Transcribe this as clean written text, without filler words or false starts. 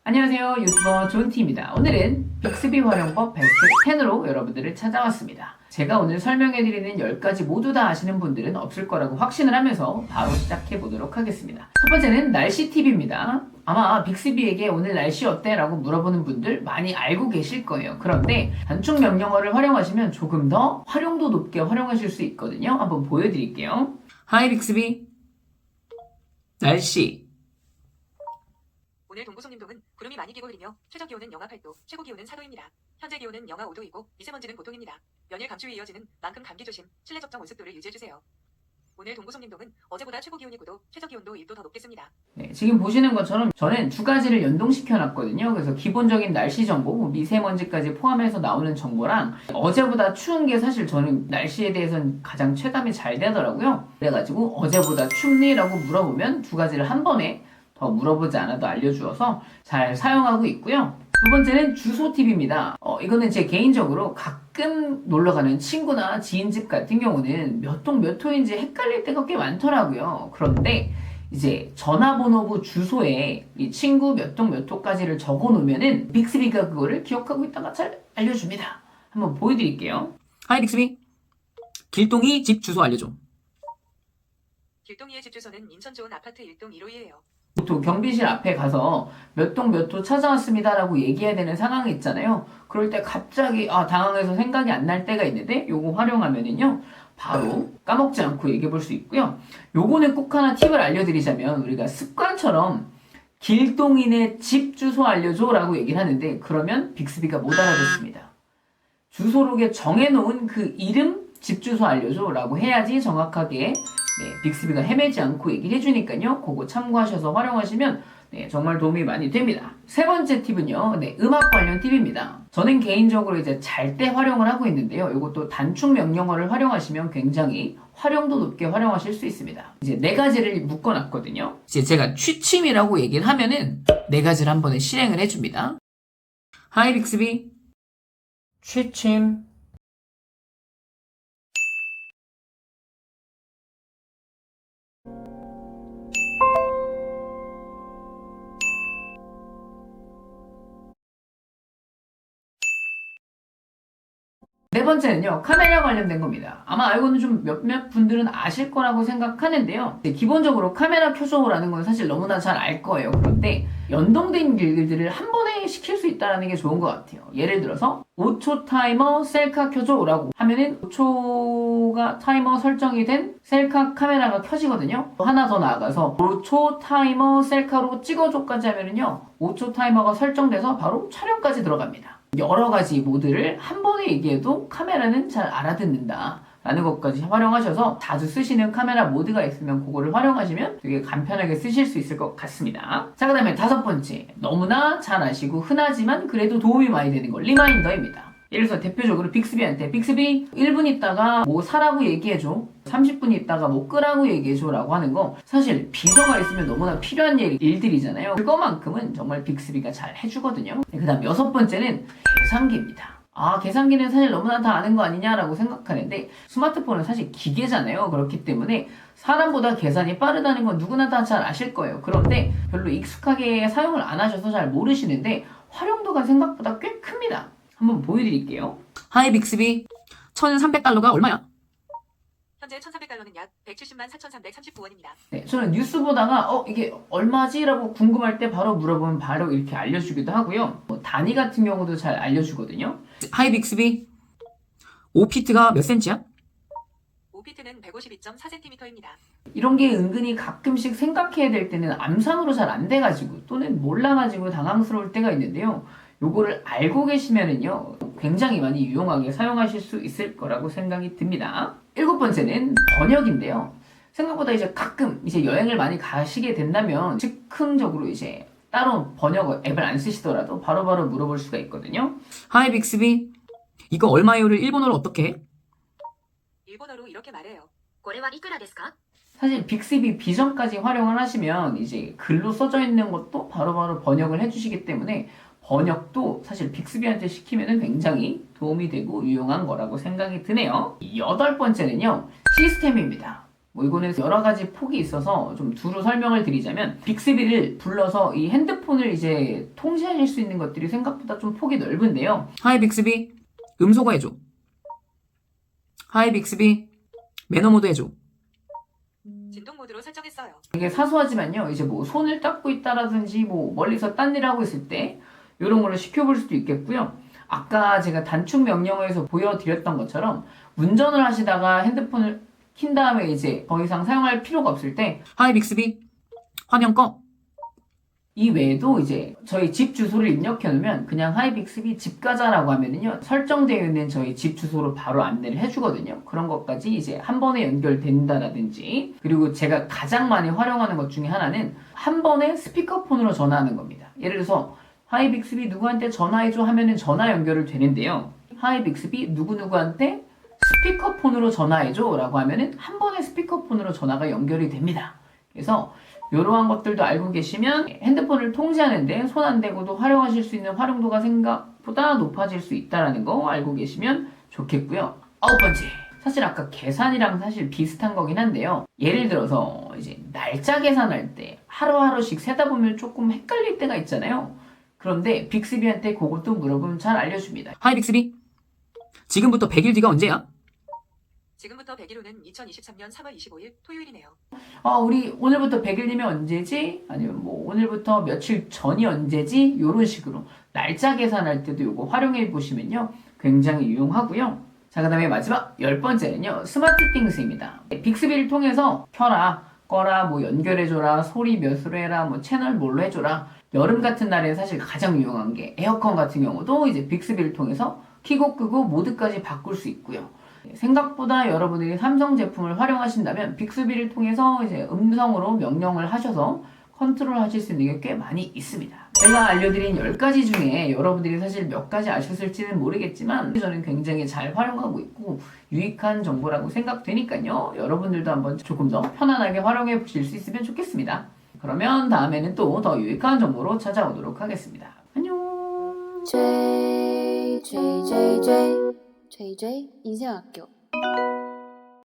안녕하세요. 유튜버 존티입니다. 오늘은 빅스비 활용법 베스트 10으로 여러분들을 찾아왔습니다. 제가 오늘 설명해드리는 10가지 모두 다 아시는 분들은 없을 거라고 확신을 하면서 바로 시작해보도록 하겠습니다. 첫 번째는 날씨 팁입니다. 아마 빅스비에게 오늘 날씨 어때? 라고 물어보는 분들 많이 알고 계실 거예요. 그런데 단축 명령어를 활용하시면 조금 더 활용도 높게 활용하실 수 있거든요. 한번 보여드릴게요. 하이 빅스비 날씨 오늘 동부송림동은 구름이 많이 끼고 흐리며 최저 기온은 영하 8도, 최고 기온은 4도입니다. 현재 기온은 영하 5도이고 미세먼지는 보통입니다. 연일 강추위 이어지는 만큼 감기 조심, 실내 적정 온습도를 유지해주세요. 오늘 동부송림동은 어제보다 최고 기온이 9도, 최저 기온도 1도 더 높겠습니다. 네, 지금 보시는 것처럼 저는 두 가지를 연동시켜 놨거든요. 그래서 기본적인 날씨 정보, 미세먼지까지 포함해서 나오는 정보랑 어제보다 추운 게 사실 저는 날씨에 대해서는 가장 체감이 잘 되더라고요. 그래가지고 어제보다 춥니? 라고 물어보면 두 가지를 한 번에 더 물어보지 않아도 알려주어서 잘 사용하고 있고요. 두 번째는 주소 팁입니다. 이거는 제 개인적으로 가끔 놀러가는 친구나 지인 집 같은 경우는 몇 동 몇 호인지 헷갈릴 때가 꽤 많더라고요. 그런데 이제 전화번호부 주소에 이 친구 몇 동 몇 호까지를 적어 놓으면은 빅스비가 그거를 기억하고 있다가 잘 알려줍니다. 한번 보여드릴게요. 하이 빅스비. 길동이 집 주소 알려줘. 길동이의 집 주소는 인천 좋은 아파트 1동 1호이에요. 보통 경비실 앞에 가서 몇 동 몇 호 찾아왔습니다 라고 얘기해야 되는 상황이 있잖아요. 그럴 때 갑자기 당황해서 생각이 안 날 때가 있는데 요거 활용하면은요 바로 까먹지 않고 얘기해 볼 수 있고요. 요거는 꼭 하나 팁을 알려드리자면 우리가 습관처럼 길동인의 집 주소 알려줘 라고 얘기를 하는데 그러면 빅스비가 못 알아듣습니다. 주소록에 정해놓은 그 이름 집 주소 알려줘 라고 해야지 정확하게 빅스비가 헤매지 않고 얘기를 해주니까요. 그거 참고하셔서 활용하시면 정말 도움이 많이 됩니다. 세 번째 팁은요. 음악 관련 팁입니다. 저는 개인적으로 이제 잘 때 활용을 하고 있는데요. 이것도 단축 명령어를 활용하시면 굉장히 활용도 높게 활용하실 수 있습니다. 이제 네 가지를 묶어놨거든요. 이제 제가 취침이라고 얘기를 하면은 네 가지를 한 번에 실행을 해줍니다. 하이 빅스비 취침. 네 번째는요, 카메라 관련된 겁니다. 아마 알고는 좀 몇몇 분들은 아실 거라고 생각하는데요. 기본적으로 카메라 켜줘라는 건 사실 너무나 잘 알 거예요. 그런데 연동된 일들을 한 번에 시킬 수 있다는 게 좋은 것 같아요. 예를 들어서 5초 타이머 셀카 켜줘라고 하면은 5초가 타이머 설정이 된 셀카 카메라가 켜지거든요. 하나 더 나아가서 5초 타이머 셀카로 찍어줘까지 하면은요, 5초 타이머가 설정돼서 바로 촬영까지 들어갑니다. 여러 가지 모드를 한 번에 얘기해도 카메라는 잘 알아듣는다 라는 것까지 활용하셔서 자주 쓰시는 카메라 모드가 있으면 그거를 활용하시면 되게 간편하게 쓰실 수 있을 것 같습니다. 자, 그 다음에 다섯 번째, 너무나 잘 아시고 흔하지만 그래도 도움이 많이 되는 거 리마인더입니다. 예를 들어서 대표적으로 빅스비한테 빅스비 1분 있다가 뭐 사라고 얘기해줘, 30분 있다가 뭐 끄라고 얘기해줘 라고 하는 거 사실 비서가 있으면 너무나 필요한 일들이잖아요. 그거만큼은 정말 빅스비가 잘 해주거든요. 그 다음 여섯 번째는 계산기입니다. 계산기는 사실 너무나 다 아는 거 아니냐라고 생각하는데 스마트폰은 사실 기계잖아요. 그렇기 때문에 사람보다 계산이 빠르다는 건 누구나 다 잘 아실 거예요. 그런데 별로 익숙하게 사용을 안 하셔서 잘 모르시는데 활용도가 생각보다 꽤 큽니다. 한번 보여드릴게요. 하이 빅스비 1,300달러가 얼마야? 현재 1,300달러는 약 170만 4,339원입니다. 네, 저는 뉴스 보다가 이게 얼마지? 라고 궁금할 때 바로 물어보면 바로 이렇게 알려주기도 하고요. 단위 같은 경우도 잘 알려주거든요. 하이 빅스비 5피트가 몇 센치야? 5피트는 152.4cm입니다. 이런 게 은근히 가끔씩 생각해야 될 때는 암산으로 잘 안 돼가지고 또는 몰라가지고 당황스러울 때가 있는데요. 요거를 알고 계시면은요 굉장히 많이 유용하게 사용하실 수 있을 거라고 생각이 듭니다. 일곱 번째는 번역인데요. 생각보다 이제 가끔 이제 여행을 많이 가시게 된다면 즉흥적으로 이제 따로 번역 앱을 안 쓰시더라도 바로바로 물어볼 수가 있거든요. 하이 빅스비 이거 얼마요를 일본어로 어떻게 해? 일본어로 이렇게 말해요. これはいくらですか? 사실 빅스비 비전까지 활용을 하시면 이제 글로 써져 있는 것도 바로바로 번역을 해주시기 때문에 번역도 사실 빅스비한테 시키면 굉장히 도움이 되고 유용한 거라고 생각이 드네요. 여덟 번째는요, 시스템입니다. 뭐 이거는 여러 가지 폭이 있어서 좀 두루 설명을 드리자면 빅스비를 불러서 이 핸드폰을 이제 통제하실 수 있는 것들이 생각보다 좀 폭이 넓은데요. 하이 빅스비, 음소거 해줘. 하이 빅스비, 매너 모드 해줘. 진동 모드로 설정했어요. 이게 사소하지만요. 이제 뭐 손을 닦고 있다라든지 뭐 멀리서 딴 일을 하고 있을 때 이런 거를 시켜볼 수도 있겠고요. 아까 제가 단축 명령어에서 보여드렸던 것처럼 운전을 하시다가 핸드폰을 킨 다음에 이제 더 이상 사용할 필요가 없을 때 하이 빅스비 화면 꺼. 이 외에도 이제 저희 집 주소를 입력해 놓으면 그냥 하이 빅스비 집 가자라고 하면은요 설정되어 있는 저희 집 주소로 바로 안내를 해주거든요. 그런 것까지 이제 한 번에 연결된다라든지, 그리고 제가 가장 많이 활용하는 것 중에 하나는 한 번에 스피커폰으로 전화하는 겁니다. 예를 들어서 하이 빅스비 누구한테 전화해줘 하면은 전화 연결을 되는데요. 하이 빅스비 누구누구한테 스피커폰으로 전화해줘 라고 하면은 한 번에 스피커폰으로 전화가 연결이 됩니다. 그래서 이러한 것들도 알고 계시면 핸드폰을 통제하는데 손 안 대고도 활용하실 수 있는 활용도가 생각보다 높아질 수 있다는 거 알고 계시면 좋겠고요. 9번째, 사실 아까 계산이랑 사실 비슷한 거긴 한데요. 예를 들어서 이제 날짜 계산할 때 하루하루씩 세다 보면 조금 헷갈릴 때가 있잖아요. 그런데 빅스비한테 그것도 물어보면 잘 알려줍니다. 하이 빅스비, 지금부터 100일 뒤가 언제야? 지금부터 100일 후는 2023년 3월 25일 토요일이네요. 우리 오늘부터 100일이면 언제지? 아니면 뭐 오늘부터 며칠 전이 언제지? 이런 식으로 날짜 계산할 때도 이거 활용해 보시면요 굉장히 유용하고요. 자, 그 다음에 마지막 10번째는요 스마트 띵스입니다. 빅스비를 통해서 켜라, 꺼라, 뭐 연결해줘라, 소리 몇으로 해라, 뭐 채널 뭘로 해줘라. 여름 같은 날에 사실 가장 유용한 게 에어컨 같은 경우도 이제 빅스비를 통해서 켜고 끄고 모드까지 바꿀 수 있고요. 생각보다 여러분들이 삼성 제품을 활용하신다면 빅스비를 통해서 이제 음성으로 명령을 하셔서 컨트롤 하실 수 있는 게 꽤 많이 있습니다. 제가 알려드린 10가지 중에 여러분들이 사실 몇 가지 아셨을지는 모르겠지만 저는 굉장히 잘 활용하고 있고 유익한 정보라고 생각되니까요. 여러분들도 한번 조금 더 편안하게 활용해 보실 수 있으면 좋겠습니다. 그러면 다음에는 또 더 유익한 정보로 찾아오도록 하겠습니다. 안녕. JJJJ 인생학교